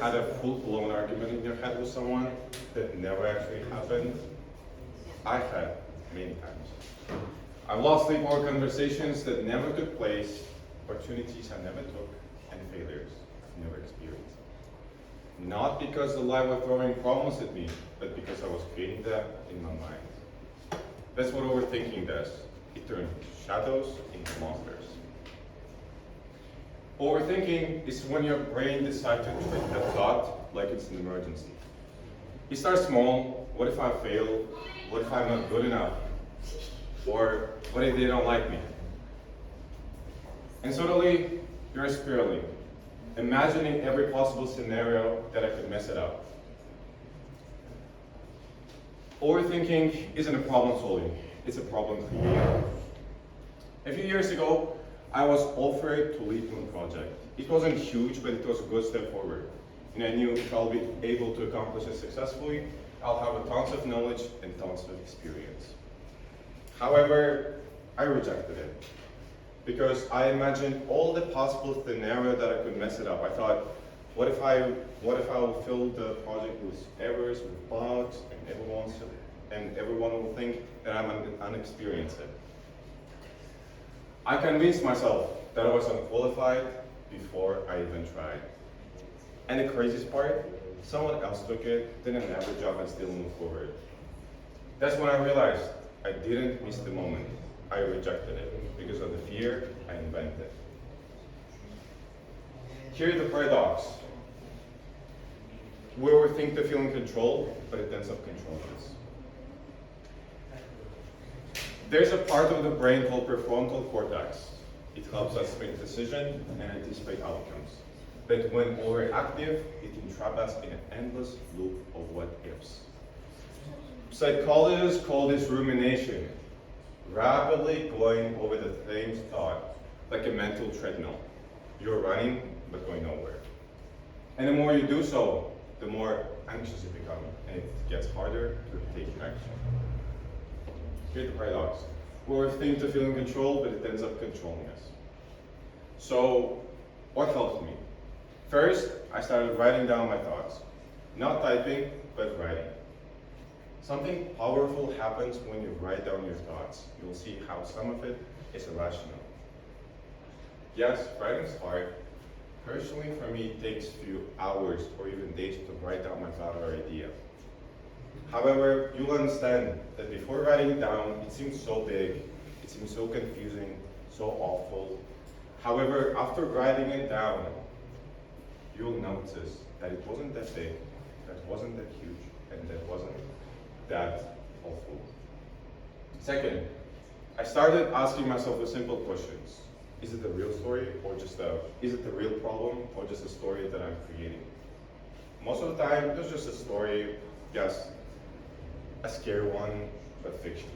had a full-blown argument in your head with someone that never actually happened? I had, many times. I've lost sleepover conversations that never took place, opportunities I never took, and failures I've never experienced. Not because the life was throwing problems at me, but because I was creating them in my mind. That's what overthinking does. It turns shadows into monsters. Overthinking is when your brain decides to treat a thought like it's an emergency. You start small. What if I fail? What if I'm not good enough? Or what if they don't like me? And suddenly, you're spiraling, imagining every possible scenario that I could mess it up. Overthinking isn't a problem solving, it's a problem creating. A few years ago, I was offered to lead one project. It wasn't huge, but it was a good step forward. And I knew if I'll be able to accomplish it successfully, I'll have tons of knowledge and tons of experience. However, I rejected it because I imagined all the possible scenarios that I could mess it up. I thought, what if I will fill the project with errors, with bugs, and everyone will think that I'm unexperienced. I convinced myself that I was unqualified before I even tried. And the craziest part, someone else took it, did an average job, and still moved forward. That's when I realized I didn't miss the moment. I rejected it because of the fear I invented. Here's the paradox. We overthink to feel in control, but it ends up controlling us. There's a part of the brain called prefrontal cortex. It helps us make decisions and anticipate outcomes. But when overactive, it entraps us in an endless loop of what ifs. Psychologists call this rumination, rapidly going over the same thought, like a mental treadmill. You're running, but going nowhere. And the more you do so, the more anxious you become, and it gets harder to take action. Here's the paradox. We overthink to feel in control, but it ends up controlling us. So, what helped me? First, I started writing down my thoughts. Not typing, but writing. Something powerful happens when you write down your thoughts. You'll see how some of it is irrational. Yes, writing is hard. Personally, for me, it takes a few hours or even days to write down my thought or idea. However, you'll understand that before writing it down, it seems so big, it seems so confusing, so awful. However, after writing it down, you'll notice that it wasn't that big, that wasn't that huge, and that wasn't that awful. Second, I started asking myself the simple questions. Is it the real story or is it the real problem or just a story that I'm creating? Most of the time, it's just a story, yes, a scary one, but fictional.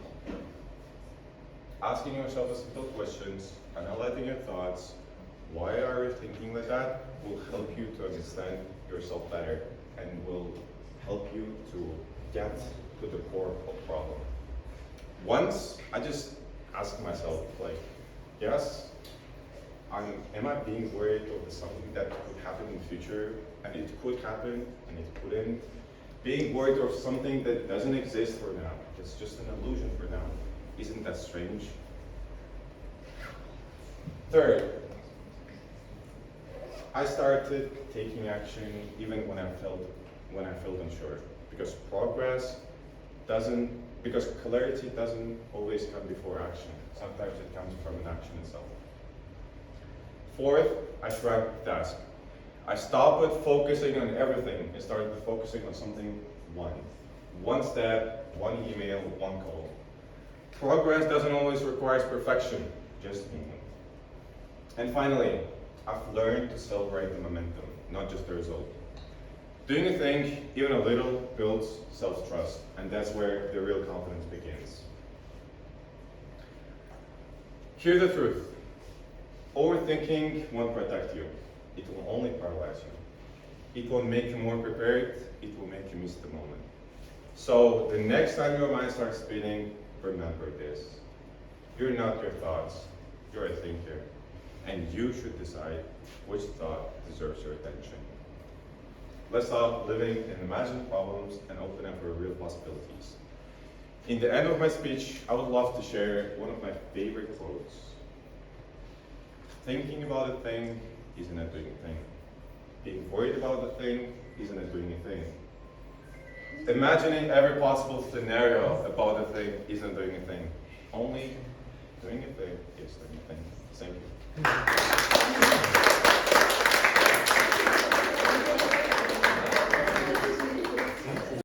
Asking yourself the simple questions, analyzing your thoughts, why are you thinking like that, will help you to understand yourself better and will help you to get to the core of the problem. Once I just ask myself, like, yes, am I being worried over something that could happen in the future? And it could happen, and it couldn't. Being worried of something that doesn't exist for now, it's just an illusion for now. Isn't that strange? Third, I started taking action even when I felt unsure, because clarity doesn't always come before action. Sometimes it comes from an action itself. Fourth, I shrugged the task. I stopped with focusing on everything and started focusing on something one step, one email, one call. Progress doesn't always require perfection, just movement. And finally, I've learned to celebrate the momentum, not just the result. Doing a thing, even a little, builds self-trust, and that's where the real confidence begins. Here's the truth. Overthinking won't protect you. It will only paralyze you. It won't make you more prepared, it will make you miss the moment. So the next time your mind starts spinning, remember this. You're not your thoughts, you're a thinker. And you should decide which thought deserves your attention. Let's stop living in imagined problems and open up for real possibilities. In the end of my speech, I would love to share one of my favorite quotes. Thinking about a thing isn't a doing a thing. Being worried about a thing isn't a doing a thing. Imagining every possible scenario about a thing isn't doing a thing. Only doing a thing is doing a thing. Thank you.